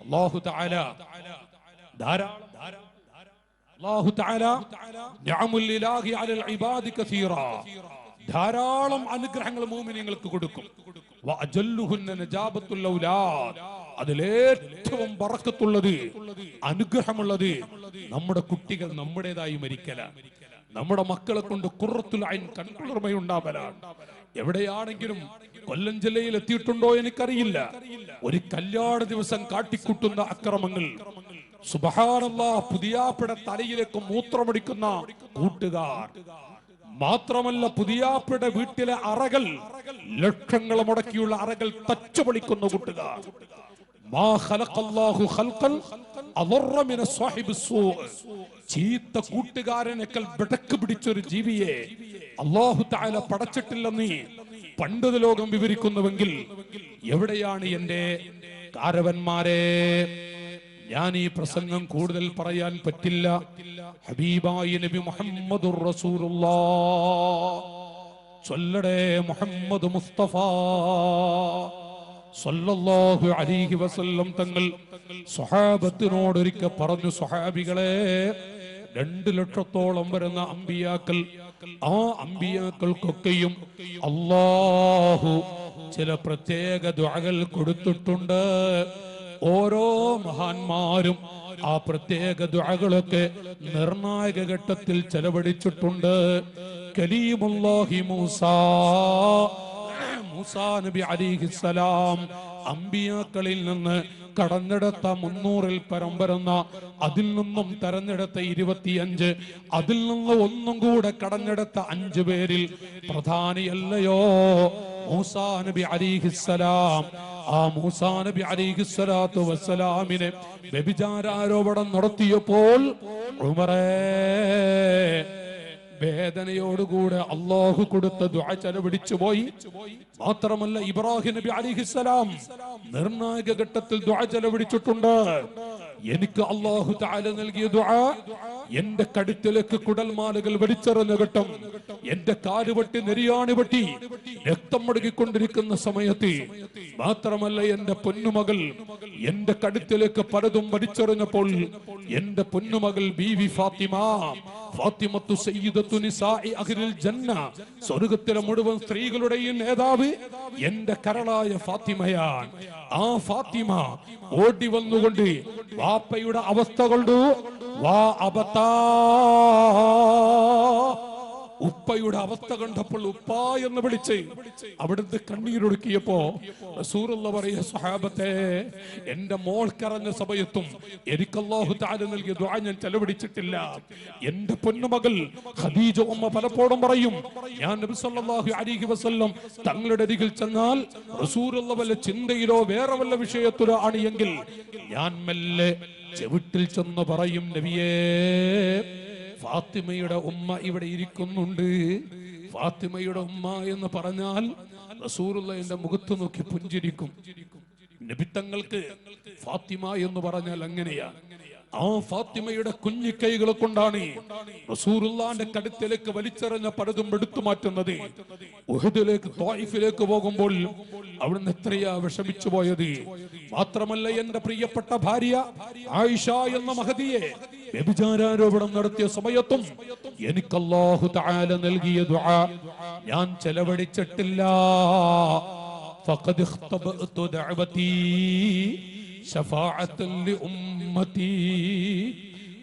അല്ലാഹു തആല ധാരാളം അല്ലാഹു തആല നിഅമുൽ ഇലാഹി അലൽ ഇബാദി കസീറ, ധാരാളം അനുഗ്രഹങ്ങൾ മുഅ്മിനീങ്ങൾക്ക് കൊടുക്കും. വഅജല്ലുഹുന്ന നജാബത്തുൽ ഔലാദ്, അതിലേറ്റവും ബറക്കത്തുള്ളത്, അനുഗ്രഹമുള്ളത് നമ്മുടെ കുട്ടികൾ നമ്മുടേതായി മരിക്കലാണ്. നമ്മുടെ മക്കളെ കൊണ്ട് ഖുർറത്തുൽ ഐൻ, കൺകുളിർമയുണ്ടാവലാണ്. എവിടെയാണെങ്കിലും കൊല്ലം ജില്ലയിൽ എത്തിയിട്ടുണ്ടോ എനിക്കറിയില്ല, ഒരു കല്യാണ ദിവസം കാട്ടിക്കൂട്ടുന്ന അക്രമങ്ങൾ, സുബ്ഹാനല്ലാഹ്, പുതിയാപ്പിടെ തലയിലേക്ക് മൂത്രമടിക്കുന്ന കൂട്ടുകാർ, മാത്രമല്ല പുതിയാപ്പിടെ വീട്ടിലെ അറകൾ, ലക്ഷങ്ങൾ മുടക്കിയുള്ള അറകൾ തച്ചുപൊളിക്കുന്ന കൂട്ടുകാർ. മാ ഖലഖല്ലാഹു ഖൽഖൻ അദറ മിന സ്വാഹിബി സൂ, ചീത്ത കൂട്ടുകാരനേക്കാൾ ബടക്ക് പിടിച്ചൊരു ജീവിയെ അല്ലാഹു തആല പടച്ചിട്ടില്ലെന്ന് പണ്ഡിത ലോകം വിവരിക്കുന്നുവെങ്കിൽ, എവിടെയാണ് എന്റെ കാരവന്മാരെ? ഞാൻ ഈ പ്രസംഗം കൂടുതൽ പറയാൻ പറ്റില്ല. ഹബീബായ നബി മുഹമ്മദുർ റസൂലുള്ളാഹ് സ്വല്ലടേ മുഹമ്മദ് മുസ്തഫ സല്ലല്ലാഹു അലൈഹി വസല്ലം തങ്ങൾ സ്വഹാബത്തിനോട് ഒരിക്കൽ പറഞ്ഞു, സ്വഹാബികളെ, 2 ലക്ഷത്തോളം വരുന്ന അമ്പിയാക്കൾ, ആ അമ്പിയാക്കൾക്കൊക്കെയും അല്ലാഹു ചില പ്രത്യേക ദുആകൾ കൊടുത്തിട്ടുണ്ട്. ഓരോ മഹാന്മാരും ആ പ്രത്യേക ദുആകളൊക്കെ നിർണായക ഘട്ടത്തിൽ ചെലവഴിച്ചിട്ടുണ്ട്. കലീമുല്ലാഹി മൂസാ നബി അലൈഹിസ്സലാം അമ്പിയാക്കളിൽ നിന്ന് കടന്നെടുത്ത 300-ൽ പരം വരുന്ന, അതിൽ നിന്നും തെരഞ്ഞെടുത്ത 25, അതിൽ നിന്ന് ഒന്നും കൂടെ കടന്നെടുത്ത 5 പേരിൽ പ്രധാനിയല്ലയോ മൂസാ നബി അലൈഹിസ്സലാം? ആ മൂസാ നബി അലൈഹിസ്സലാത്തു വസ്സലാമിനെ വ്യഭിചാരാരോപണം നടത്തിയപ്പോൾ ഉമറേ, വേദനയോടുകൂടെ അള്ളാഹു കൊടുത്ത ദുആ ചെലവഴിച്ചു പോയി. മാത്രമല്ല ഇബ്രാഹിം നബി അലൈഹിസ്സലാം നിർണായക ഘട്ടത്തിൽ ദുആ ചെലവഴിച്ചിട്ടുണ്ട്. എനിക്ക് അള്ളാഹു തആല നൽകിയ ദുആ, എന്റെ കഴുത്തിലേക്ക് കുടൽമാലകൾ വലിച്ചെറിഞ്ഞ ഘട്ടം, എന്റെ കാലുപെട്ടി നെരിയാണി വെട്ടി രക്തം ഒഴുകിക്കൊണ്ടിരിക്കുന്ന സമയത്ത്, മാത്രമല്ല എന്റെ പൊന്നുമകൾ എന്റെ കഴുത്തിലേക്ക് പലതും വലിച്ചെറിഞ്ഞപ്പോൾ എന്റെ പൊന്നുമകൾ ബീവി ഫാത്തിമത്തു സയ്യിദത്തു നിസാഇ അഹ്ലിൽ ജന്ന, സ്വർഗ്ഗത്തിലെ മുഴുവൻ സ്ത്രീകളുടെയും നേതാവ് എന്റെ കരളായ ഫാത്തിമയാണ്. ആ ഫാത്തിമ ഓടി വന്നുകൊണ്ട് വാപ്പയുടെ അവസ്ഥ കൊണ്ടു, വാ അബത്താ, ഉപ്പയുടെ അവസ്ഥ കണ്ടപ്പോൾ ഉപ്പ എന്ന് വിളിച്ച് അവിടുത്തെ കണ്ണീരൊടുക്കിയപ്പോ റസൂലുള്ളാഹി പറയുക, സ്വഹാബത്തെ, എന്റെ മോൾ കരഞ്ഞ സമയത്തും എനിക്ക് അല്ലാഹു തആല നൽകിയ ദുആ ഞാൻ ചെലവഴിച്ചിട്ടില്ല. എന്റെ പൊന്നുമകൾ ഖദീജ ഉമ്മ പലപ്പോഴും പറയും, ഞാൻ നബി സല്ലല്ലാഹു അലൈഹി വസല്ലം തങ്ങളുടെ അരികിൽ ചെന്നാൽ റസൂലുള്ളാഹി വല്ല ചിന്തയിലോ വേറെ വല്ല വിഷയത്തിലോ ആണ് എങ്കിൽ ഞാൻ മെല്ലെ ചെവിട്ടിൽ ചെന്ന് പറയും, നബിയേ, ഫാത്തിമയുടെ ഉമ്മ ഇവിടെ ഇരിക്കുന്നുണ്ട്. ഫാത്തിമയുടെ ഉമ്മ എന്ന് പറഞ്ഞാൽ റസൂലുള്ളാഹിന്റെ മുഖത്ത് നോക്കി പുഞ്ചിരിക്കും. നബിത്തങ്ങൾക്ക് ഫാത്തിമ എന്ന് പറഞ്ഞാൽ അങ്ങനെയാണ്. ആ ഫാത്തിമയുടെ കുഞ്ഞിക്കൈകളെ കൊണ്ടാണ് റസൂലുള്ളാഹിന്റെ കടുത്തിലേക്ക് വലിച്ചെറിഞ്ഞ പലതും എടുത്തു മാറ്റുന്നത്. ഉഹദിലേക്ക്, ത്വായിഫിലേക്ക് പോകുമ്പോൾ അവിടുന്ന് എത്രയാ വിഷമിച്ചു പോയത്. മാത്രമല്ല എന്റെ പ്രിയപ്പെട്ട ഭാര്യ ആയിഷ എന്ന മഹദിയെ വ്യഭിചാരാരോപണം നടത്തിയ സമയത്തും എനിക്ക് അല്ലാഹു തആല നൽകിയ ദുആ ഞാൻ ചെലവഴിച്ചിട്ടില്ല. ഫഖദ് ഇഖ്തബഅതു ദഅവതി ശഫാഅത്തൻ ലിഉമ്മതി,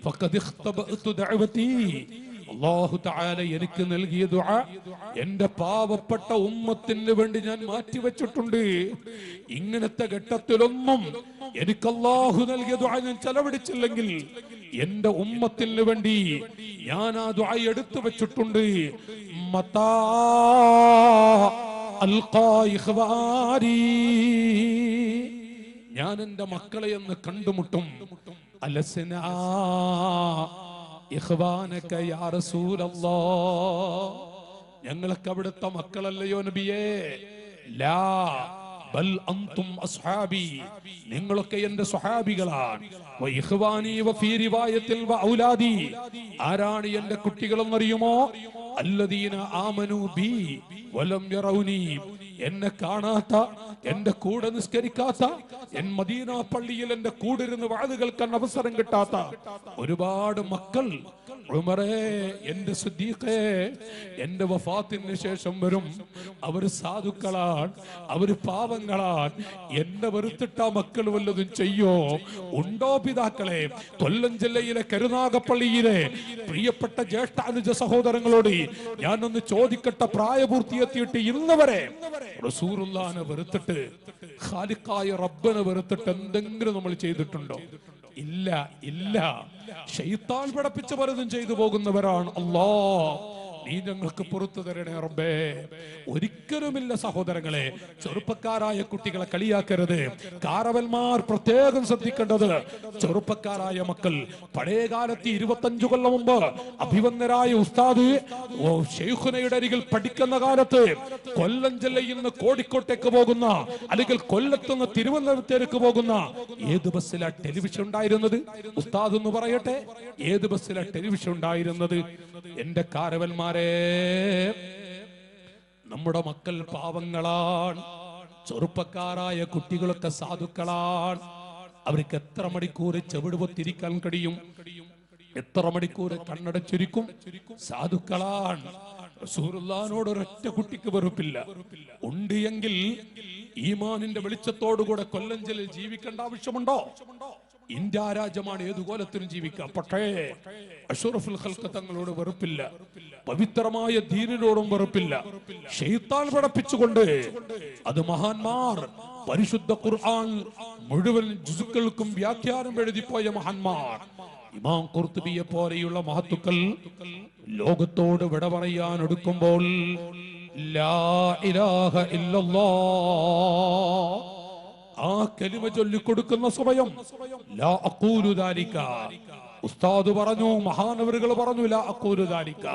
ഫഖദ് ഇഖ്തബഅതു ദഅവതി, അല്ലാഹു തആല എനിക്ക് നൽകിയ ദുആ എന്റെ പാവപ്പെട്ട ഉമ്മത്തിന് വേണ്ടി ഞാൻ മാറ്റിവെച്ചിട്ടുണ്ട്. ഇങ്ങനത്തെ ഘട്ടത്തിലൊന്നും എനിക്ക് അല്ലാഹു നൽകിയ ദുആ ഞാൻ ചെലവഴിച്ചില്ലെങ്കിൽ എന്റെ ഉമ്മത്തിന് വേണ്ടി ഞാൻ ആ ദുആ എടുത്തു വെച്ചിട്ടുണ്ട്. മതാ അൽഖാ ഇഖ്വാരി, ഞാൻ എന്റെ മക്കളെ ഒന്ന് കണ്ടുമുട്ടും. അലസ്നാ ഇഖ്വാനക യാ റസൂലല്ലാഹ്, ഞങ്ങൾക്ക് അവിടുത്തെ മക്കളല്ലയോ നബിയേ? ലാ ബൽ അൻതും അസ്ഹാബി, നിങ്ങളൊക്കെ എന്റെ സ്വഹാബികളാണ്. വ ഇഖ്വാനി വ ഫീ റിവായത്തിൽ വ ഔലാദി, ആരാണ് എന്റെ കുട്ടികളെന്നറിയുമോ? അല്ലദീന ആമനൂ ബി വലം യറൗനി, എന്നെ കാണാത്ത, എന്റെ കൂടെ നിസ്കരിക്കാത്ത, എൻ മദീന പള്ളിയിൽ എന്റെ കൂടെ ഇരുന്ന് വാഴ കേൾക്കാൻ അവസരം കിട്ടാത്ത ഒരുപാട് മക്കൾ ഉമറേ, എന്റെ സിദ്ദീഖേ, എന്റെ വഫാത്തിന് ശേഷം വരും. അവര് സാധുക്കളാണ്, അവര് പാവങ്ങളാണ്. എന്നെ വെറുത്തിട്ട മക്കൾ വല്ലതും ചെയ്യോ? ഉണ്ടോ പിതാക്കളെ? കൊല്ലം ജില്ലയിലെ കരുനാഗപ്പള്ളിയിലെ പ്രിയപ്പെട്ട ജ്യേഷ്ഠാനുജ സഹോദരങ്ങളോട് ഞാനൊന്ന് ചോദിക്കട്ടെ, പ്രായപൂർത്തിയെത്തിയിട്ട് ഇന്ന് വരെ റസൂലുള്ളാഹിനെ വെറുത്തിട്ട്, ഖാലിഖായ റബ്ബിനെ വെറുത്തിട്ട് എന്തെങ്കിലും നമ്മൾ ചെയ്തിട്ടുണ്ടോ? ഇല്ല, ഇല്ല. ശൈത്താൻ പഠിപ്പിച്ച പലതും ചെയ്തു പോകുന്നവരാണ്. അല്ലാഹ് നീ ഞങ്ങൾക്ക് പുറത്തു തരണേ റബ്ബേ. ഒരിക്കലുമില്ല സഹോദരങ്ങളെ, ചെറുപ്പക്കാരായ കുട്ടികളെ കളിയാക്കരുത്. കാരവന്മാർ പ്രത്യേകം ശ്രദ്ധിക്കേണ്ടത്, ചെറുപ്പക്കാരായ മക്കൾ പഴയകാലത്ത് 25 കൊല്ലം മുമ്പ് അഭിവന്ദരായ ഉസ്താദ് ശൈഖുനയുടെ അരികിൽ പഠിക്കുന്ന കാലത്ത് കൊല്ലം ജില്ലയിൽ നിന്ന് കോഴിക്കോട്ടേക്ക് പോകുന്ന, അല്ലെങ്കിൽ കൊല്ലത്ത് നിന്ന് തിരുവനന്തപുരത്തേക്ക് പോകുന്ന ഏത് ബസ്സിലാ ടെലിവിഷൻ ഉണ്ടായിരുന്നത്? ഉസ്താദ് എന്ന് പറയട്ടെ, ഏത് ബസ്സിലാ ടെലിവിഷൻ ഉണ്ടായിരുന്നത്? എന്റെ കാരവന്മാരെ, നമ്മുടെ മക്കൾ പാവങ്ങളാണ്. ചെറുപ്പക്കാരായ കുട്ടികളൊക്കെ സാധുക്കളാണ്. അവർക്ക് എത്ര മണിക്കൂർ ചെവിടുപൊത്തിരിക്കാൻ കഴിയും? എത്ര മണിക്കൂർ കണ്ണടച്ചിരിക്കും? സാധുക്കളാണ്. റസൂലുള്ളാഹിനോട് ഒരൊറ്റ കുട്ടിക്ക് വെറുപ്പില്ല. ഉണ്ട് എങ്കിൽ ഈമാനിന്റെ വെളിച്ചത്തോടുകൂടെ കൊല്ലം ജില്ലയിൽ ജീവിക്കേണ്ട ആവശ്യമുണ്ടോ? ഇന്ത്യ രാജ്യമാണ്, ഏതു കോലത്തിനും ജീവിക്കാം. പക്ഷേ അഷ്റഫുൽ ഖൽഖ് തങ്ങളോട് വെറുപ്പില്ല, പവിത്രമായ ദീനിനോടും വെറുപ്പില്ല. ശൈത്താൻ പഠിപ്പിച്ചുകൊണ്ട് അത് മഹാന്മാർ പരിശുദ്ധ ഖുർആൻ മുഴുവൻ ജുസുക്കൾക്കും വ്യാഖ്യാനം എഴുതിപ്പോയ മഹാന്മാർ, ഇമാം ഖുർത്തുബിയെ പോലെയുള്ള മഹത്തുക്കൾ ലോകത്തോട് വിട പറയാൻ എടുക്കുമ്പോൾ ലാ ഇലാഹ ഇല്ലല്ലാഹ് ആ കലിമ ചൊല്ലിക്കൊടുക്കുന്ന സമയം ലാ അഖൂലു ദാലിക, ഉസ്താദ് പറഞ്ഞു, മഹാനവറുകൾ പറഞ്ഞു, ലാ അഖൂലു ദാലിക,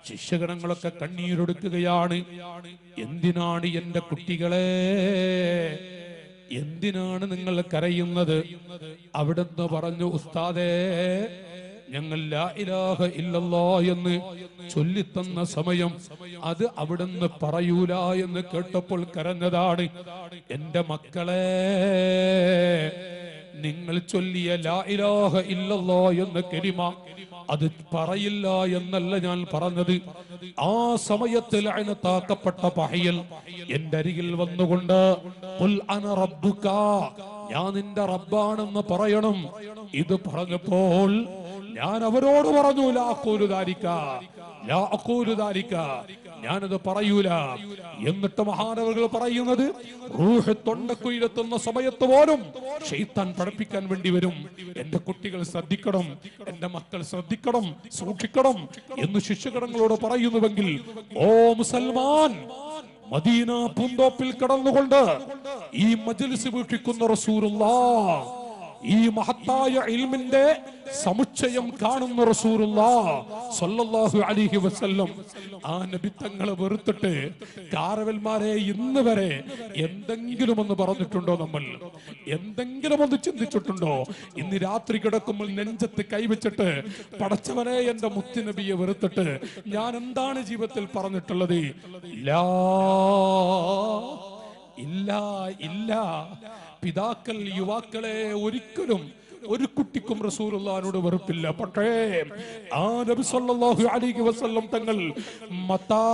ശിഷ്യഗണങ്ങളൊക്കെ കണ്ണീരൊടുക്കുകയാണ്. എന്തിനാണ് എന്റെ കുട്ടികളെ, എന്തിനാണ് നിങ്ങൾ കരയുന്നത്? അവിടുന്ന് പറഞ്ഞു, ഉസ്താദേ, ഞങ്ങൾ ലാ ഇലാഹ ഇല്ലല്ലാഹ് എന്ന് ചൊല്ലിത്തന്ന സമയം അത് അവിടുന്ന് പറയൂല എന്ന് കേട്ടപ്പോൾ കരഞ്ഞതാണ്. എന്റെ മക്കളെ, നിങ്ങൾ ചൊല്ലിയ ലാ ഇലാഹ ഇല്ലല്ലാഹ് എന്ന കലിമ അത് പറയില്ല എന്നല്ല ഞാൻ പറഞ്ഞത്. ആ സമയത്ത് ലഅനത്താക്കപ്പെട്ട പഹയൽ എന്റെ അരികിൽ വന്നുകൊണ്ട് ഖുൽ അന റബ്ബുക, ഞാൻ നിന്റെ റബ്ബാണെന്ന് പറയണം. ഇത് പറഞ്ഞപ്പോൾ ഞാൻ അവരോട് പറഞ്ഞു, ലാ അഖൂലു ദാലിക, ലാ അഖൂലു ദാലിക, ഞാനത് പറയൂല. എന്നിട്ട് മഹാനവറുകൾ പറയുന്നത്, റൂഹ് തൊണ്ടക്കുയിലെത്തുന്ന സമയത്ത് പോലും ശൈത്താൻ പഠിപ്പിക്കാൻ വേണ്ടി വരും. എന്റെ കുട്ടികൾ ശ്രദ്ധിക്കണം, എന്റെ മക്കൾ ശ്രദ്ധിക്കണം, സൂക്ഷിക്കണം എന്ന് ശിഷ്യഗണങ്ങളോട് പറയുന്നുവെങ്കിൽ, ഓ മുസൽമാൻ, മദീന പൂന്തോപ്പിൽ കടന്നുകൊണ്ട് ഈ മജ്ലിസ് വീക്ഷിക്കുന്ന റസൂലുള്ളാഹ്, ഈ മഹത്തായ ഇൽമിന്റെ സമുച്ചയം കാണുന്ന റസൂലുള്ളാഹ് സ്വല്ലല്ലാഹു അലൈഹി വസല്ലം, ആ നബി തങ്ങളെ വെറുത്തിട്ട് കാരവന്മാരെ ഇന്ന് വരെ എന്തെങ്കിലും ഒന്ന് പറഞ്ഞിട്ടുണ്ടോ? നമ്മൾ എന്തെങ്കിലും ഒന്ന് ചിന്തിച്ചിട്ടുണ്ടോ? ഇന്ന് രാത്രി കിടക്കുമ്പോൾ നെഞ്ചത്ത് കൈവച്ചിട്ട്, പടച്ചവനെ, എന്റെ മുത്തുനബിയെ വെറുത്തിട്ട് ഞാൻ എന്താണ് ജീവിതത്തിൽ പറഞ്ഞിട്ടുള്ളത്? ഇല്ലാ ഇല്ല ഇല്ല. പിതാക്കൾ, യുവാക്കളെ, ഒരിക്കലും ഒരു കുട്ടിക്കും റസൂലുള്ളാഹിനോട് വെറുപ്പില്ല. പക്ഷേ ആ നബി സല്ലല്ലാഹു അലൈഹി വസല്ലം തങ്ങൾ മതാ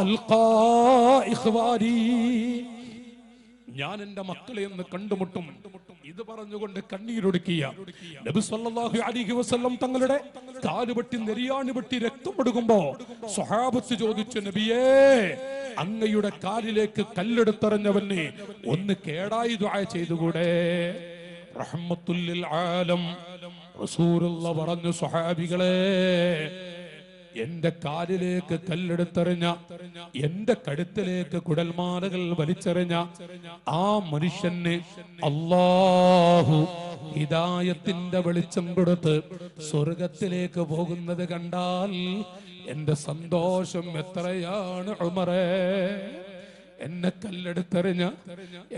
അൽഖാ ഇഖ്വാനി, ഞാൻ എന്റെ മക്കളെ എന്ന് കണ്ടുമുട്ടും, ഇത് പറഞ്ഞുകൊണ്ട് കണ്ണീരൊടുക്കിയ നബി സല്ലല്ലാഹു അലൈഹി വസല്ലം തങ്ങളുടെ കാലുപെട്ടി നെരിയാണി വെട്ടി രക്തമൊടുക്കുമ്പോ സ്വഹാബത്ത് ചോദിച്ചു, നബിയേ, അങ്ങയുടെ കാലിലേക്ക് കല്ലെടുത്തെറിഞ്ഞവനെ ഒന്ന് കേടായി ദുആ ചെയ്തുകൂടെ? റഹ്മത്തുൽ ലിൽ ആലം റസൂലുള്ളാഹി പറഞ്ഞു, സ്വഹാബികളെ, എന്റെ കാലിലേക്ക് കല്ലെടുത്തെറിഞ്ഞ, എന്റെ കഴുത്തിലേക്ക് കുടൽമാലകൾ വലിച്ചെറിഞ്ഞ ആ മനുഷ്യന് അല്ലാഹു ഹിദായത്തിന്റെ വെളിച്ചം കൊടുത്ത് സ്വർഗത്തിലേക്ക് പോകുന്നത് കണ്ടാൽ എന്റെ സന്തോഷം എത്രയാണ് ഉമറേ. എന്നെ കല്ലെടുത്തെറിഞ്ഞ,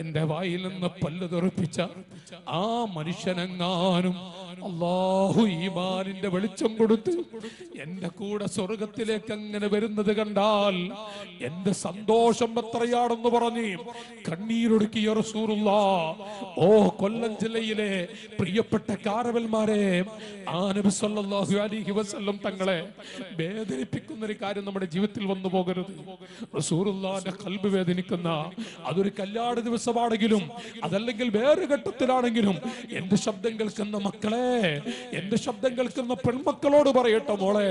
എന്റെ വായിൽ നിന്ന് പല്ല് തെറിപ്പിച്ച ആ മനുഷ്യനെങ്ങാനും അല്ലാഹു ഈമാനിന്റെ വെളിച്ചം കൊടുത്ത് എന്റെ കൂടെ സ്വർഗത്തിലേക്ക് അങ്ങനെ വരുന്നത് കണ്ടാൽ എന്റെ സന്തോഷം എത്രയാണെന്ന് പറഞ്ഞ് കണ്ണീരൊടുക്കിയ റസൂലുള്ളാഹ്. ഓ കൊല്ലം ജില്ലയിലെ പ്രിയപ്പെട്ട കാരവന്മാരെ, ആ നബി സല്ലല്ലാഹു അലൈഹി വസല്ലം തങ്ങളെ വേദനിപ്പിക്കുന്ന ഒരു കാര്യം നമ്മുടെ ജീവിതത്തിൽ വന്നു പോകരുത്. റസൂലുള്ളാഹിന്റെ ഖൽബ് വേദനിക്കുന്ന, അതൊരു കല്യാണ ദിവസമാണെങ്കിലും അതല്ലെങ്കിൽ വേറെ ഘട്ടത്തിലാണെങ്കിലും, എന്റെ ശബ്ദം കേൾക്കുന്ന മക്കളെ, എന്റെ ശബ്ദം കേൾക്കുന്ന പെൺമക്കളോട് പറയട്ടെ മോളെ,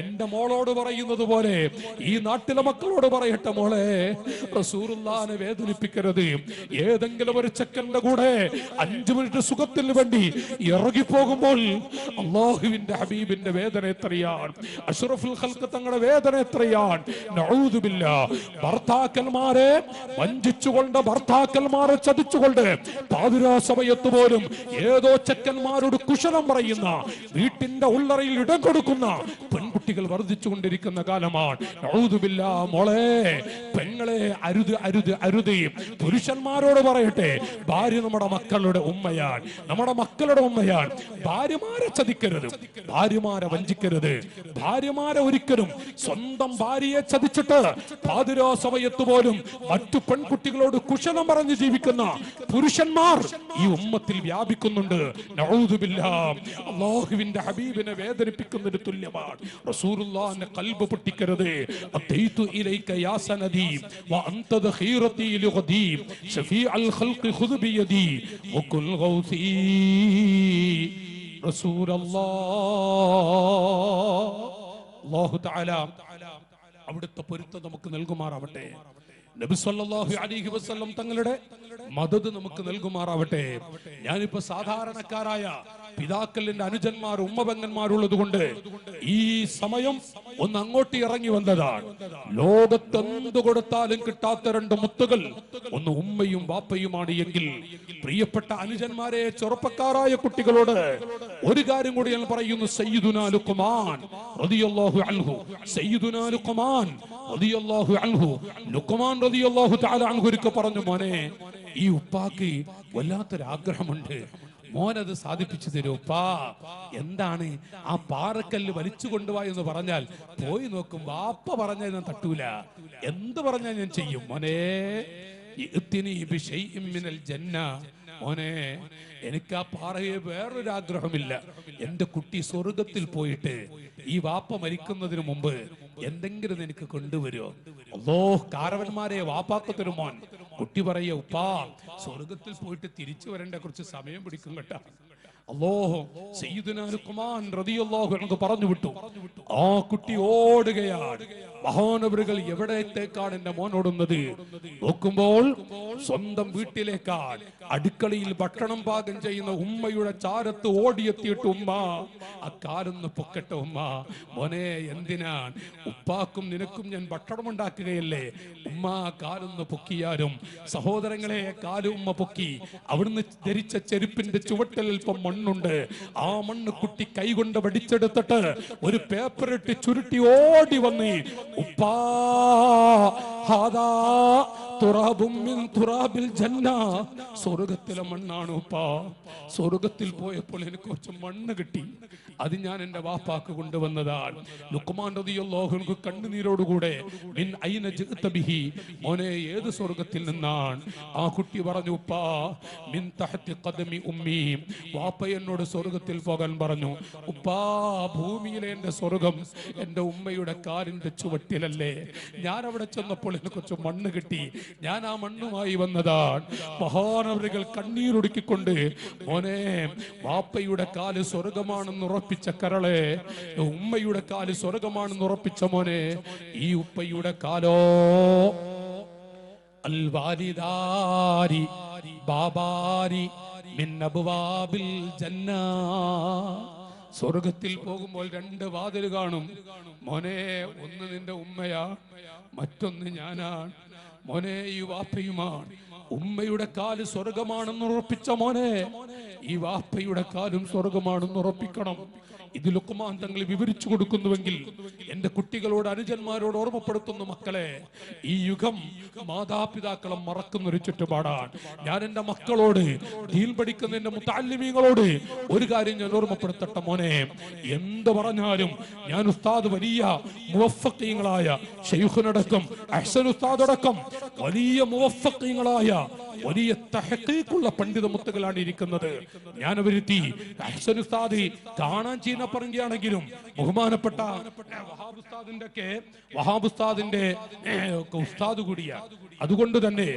എന്റെ മോളോട് പറയുന്നത് പോലെ ഈ നാട്ടിലെ മക്കളോട് പറയട്ടെ മോളെ, റസൂലുള്ളാഹിനെ വേദനിപ്പിക്കരുത്. ഏതെങ്കിലും ഒരു ചെക്കന്റെ കൂടെ 5 മിനിറ്റ് സുഖത്തിന് വേണ്ടി ഇറങ്ങിപ്പോകുമ്പോൾ അല്ലാഹുവിന്റെ ഹബീബിന്റെ വേദന എത്രയാണ്, അഷ്റഫുൽ ഖൽഖ് തങ്ങളുടെ വേദന എത്രയാണ്. നഊദു ബില്ലാഹ്. ഭർത്താക്കന്മാരെ വഞ്ചിച്ചുകൊണ്ട്, ഭർത്താക്കന്മാരെ ചതിച്ചുകൊണ്ട് പാതിരാ സമയത്ത് പോലും ഏതോ ചെക്കന്മാരോട് കുശലം പറയുന്ന, വീട്ടിന്റെ ഉള്ളറയിൽ ഇടം കൊടുക്കുന്ന പെൺകുട്ടികൾ വർദ്ധിച്ചുകൊണ്ടിരിക്കുന്ന കാലമാണ്. നഊദു ബില്ലാഹ്. മോളെ, പെങ്ങളെ, അരുത് അരുത് അരുത്. പുരുഷന്മാരോട് പറയട്ടെ, ഭാര്യ നമ്മുടെ മക്കളുടെ ഉമ്മയാണ്, നമ്മുടെ മക്കളുടെ ഉമ്മയാണ്. ഭാര്യമാരെ ചതിക്കരുത്, ഭാര്യമാരെ വഞ്ചിക്കരുത്. ഭാര്യമാരെ ഒരിക്കലും, സ്വന്തം ഭാര്യയെ ചതിച്ചിട്ട് പാതിരാ സമയത്ത് പോലും മറ്റു പെൺകുട്ടികളോട് കുശലം പറഞ്ഞ് ജീവിക്കുന്ന പുരുഷന്മാർ ഈ ഉമ്മത്തിൽ വ്യാപിക്കുന്നുണ്ട്. നഊദു ബില്ലാഹ്. അല്ലാഹുവിന്റെ ഹബീബിനെ വേദനിപ്പിക്കുന്നതിന് തുല്യമാണ്. റസൂലുള്ളാഹിന്റെ ഖൽബ് പൊട്ടിക്കരുത്. അതൈതു ഇലൈക യാ സനദി വ അൻത ദഖീറതി ലിഗദി ശഫീഅൽ ഖൽഖി ഖുദ് ബിയദി വകുൽ ഗൗസി റസൂലല്ലാഹ്. അല്ലാഹു തആല അവിടുത്തെ പൊരുത്തം നമുക്ക് നൽകുമാറാവട്ടെ. നബി സല്ലല്ലാഹു അലൈഹി വസല്ലം തങ്ങളുടെ മദത് നമുക്ക് നൽകുമാറാവട്ടെ. ഞാനിപ്പോ സാധാരണക്കാരായ പിതാക്കളിന്റെ അനുജന്മാർ ഉമ്മപെങ്ങന്മാരുള്ളത് കൊണ്ട് ഈ സമയം ഒന്ന് അങ്ങോട്ട് ഇറങ്ങി വന്നതാണ്. ലോകത്ത് എന്ത് കൊടുത്താലും കിട്ടാത്ത രണ്ട് മുത്തുകൾ ഒന്ന് ഉമ്മയും വാപ്പയുമാണ് എങ്കിൽ പ്രിയപ്പെട്ട അനുജന്മാരെ, ചെറുപ്പക്കാരായ കുട്ടികളോട് ഒരു കാര്യം കൂടി ഞാൻ പറയുന്നു. സയ്യിദുനാ ലുഖ്മാൻ റളിയല്ലാഹു അൻഹു, സയ്യിദുനാ ലുഖ്മാൻ റളിയല്ലാഹു അൻഹു, ലുഖ്മാൻ റളിയല്ലാഹു തആല അൻഹു ഒരിക്കൽ പറഞ്ഞു, മോനെ ഈ ഉപ്പാക്ക് വല്ലാത്തൊരാഗ്രഹമുണ്ട്, മോനത് സാധിപ്പിച്ചു തരൂ ഉപ്പാ. എന്താണ്? ആ പാറക്കല്ല് വലിച്ചു കൊണ്ടുപോവാ എന്ന് പറഞ്ഞാൽ പോയി നോക്കും, വാപ്പ പറഞ്ഞാൽ ഞാൻ തട്ടൂല, എന്ത് പറഞ്ഞാൽ ഞാൻ ചെയ്യും. മോനെ മോനെ എനിക്ക് ആ പാറയെ വേറൊരാഗ്രഹമില്ല, എന്റെ കുട്ടി സ്വർഗത്തിൽ പോയിട്ട് ഈ വാപ്പ മരിക്കുന്നതിന് മുമ്പ് എന്തെങ്കിലും എനിക്ക് കൊണ്ടുവരുമോ? അല്ലോ, കാരവന്മാരെ വാപ്പാക്ക് തരുമോൻ. കുട്ടി പറയ, ഉപ്പാ സ്വർഗത്തിൽ പോയിട്ട് തിരിച്ചു വരേണ്ട കുറച്ച് സമയം പിടിക്കും കേട്ടാ. അല്ലാഹു സയ്യിദുനാ ലുഖ്മാൻ റളിയല്ലാഹു അൻഹു പറഞ്ഞു വിട്ടു. ആ കുട്ടി ഓടുകയാണ്. മഹാനവറുകൾ എവിടത്തേക്കാണ് എന്റെ മോൻ ഓടുന്നത്? നോക്കുമ്പോൾ സ്വന്തം വീട്ടിലേക്കാണ്. അടുക്കളയിൽ ഭക്ഷണം പാകം ചെയ്യുന്ന ഉമ്മയുടെ ചാരത്ത് ഓടിയെത്തിയിട്ട്, ഉമ്മ ആ കാലൊന്ന് പൊക്കട്ടെ ഉമ്മ. മോനെ എന്തിനാണ്? ഉപ്പാക്കും നിനക്കും ഞാൻ ഭക്ഷണം ഉണ്ടാക്കുകയല്ലേ, ഉമ്മ കാലൊന്ന് പൊക്കിയാലും. സഹോദരങ്ങളെ, കാല് ഉമ്മ പൊക്കി. അവിടുന്ന് ധരിച്ച ചെരുപ്പിന്റെ ചുവട്ടിൽ അല്പം മണ്ണുണ്ട്. ആ മണ്ണ് കുട്ടി കൈകൊണ്ട് വടിച്ചെടുത്തിട്ട് ഒരു പേപ്പർ ഇട്ട് ചുരുട്ടി ഓടി വന്ന്, ഉപ്പാ ഹാദാ തുറാബും മിൻ തുറാബിൽ ജന്ന, സ്വർഗത്തിലെ മണ്ണാണ് ഉപ്പാ. സ്വർഗത്തിൽ പോയപ്പോൾ എനിക്ക് കുറച്ച് മണ്ണ് കിട്ടി, അത് ഞാൻ എന്റെ വാപ്പാക്ക് കൊണ്ടുവന്നതാണ്. ലുഖ്മാൻ റളിയല്ലാഹു അൻഹു കണ്ണുനീരോടുകൂടെ, മിൻ ഐന ജിഅത ബിഹി, മോനെ ഏത് സ്വർഗത്തിൽ നിന്നാണ്? ആ കുട്ടി പറഞ്ഞു, ഉപ്പാ മിൻ തഹ്തി ഖദമി ഉമ്മി, വാപ്പ എന്നോട് സ്വർഗത്തിൽ പോകാൻ പറഞ്ഞു. ഉപ്പാ, ഭൂമിയിലെ എന്റെ സ്വർഗം എന്റെ ഉമ്മയുടെ കാലിന്റെ ചുവട്ടിലല്ലേ. ഞാൻ അവിടെ ചെന്നപ്പോൾ എനിക്ക് കുറച്ച് മണ്ണ് കിട്ടി, ഞാൻ ആ മണ്ണുമായി വന്നതാണ്. മഹാനവറുകൾ കണ്ണീരൊടുക്കിക്കൊണ്ട്, മോനെ വാപ്പയുടെ കാല് സ്വർഗമാണെന്ന് ഉറപ്പിച്ച കരളെ, ഉമ്മയുടെ കാല് സ്വർഗമാണെന്ന് ഉറപ്പിച്ച മോനെ, ഈ ഉപ്പയുടെ കാലോ അൽ വാലിദാരി ബാബാരി മിൻ അബ്വാബിൽ ജന്ന. സ്വർഗത്തിൽ പോകുമ്പോൾ രണ്ട് വാതിൽ കാണും മോനെ, ഒന്ന് നിന്റെ ഉമ്മയാ, മറ്റൊന്ന് ഞാനാണ്. മോനെ ഈ വാപ്പയുമാണ്. ഉമ്മയുടെ കാല് സ്വർഗമാണെന്ന് ഉറപ്പിച്ച മോനെ, ഈ വാപ്പയുടെ കാലും സ്വർഗമാണെന്ന് ഉറപ്പിക്കണം. ഇത് ലുഖ്മാൻ തങ്ങൾ വിവരിച്ചു കൊടുക്കുന്നുവെങ്കിൽ എന്റെ കുട്ടികളോട്, അനുജന്മാരോട് ഓർമ്മപ്പെടുത്തുന്നു, മക്കളെ, ഈ യുഗം മാതാപിതാക്കളെ മറക്കുന്ന ഒരു ചുറ്റുപാടാണ്. ഞാൻ എന്റെ മക്കളോട്, ദീൻ പഠിക്കുന്ന എന്റെ മുതഅല്ലിമീങ്ങളോട് ഒരു കാര്യം ഞാൻ ഓർമ്മപ്പെടുത്തട്ടെ, മോനെ എന്ത് പറഞ്ഞാലും ഞാൻ ഉസ്താദ് വലിയ മുവഫഖീങ്ങളായ ശൈഖുനടക്കം, അഹ്സൻ ഉസ്താദ് അടക്കം വലിയ മുവഫഖീങ്ങളായ വലിയ തഹഖീഖുള്ള പണ്ഡിത മുത്തുകളാണ് ഇരിക്കുന്നത്. ഞാൻ അവരെത്തി അഹ്സൻ ഉസ്താദ് കാണാൻ ചെയ്യുന്ന പറയുകയാണെങ്കിലും ബഹുമാനപ്പെട്ട വഹാബ് ഉസ്താദിന്റെ ഉസ്താദ് കൂടിയാണ്. അതുകൊണ്ട് തന്നെ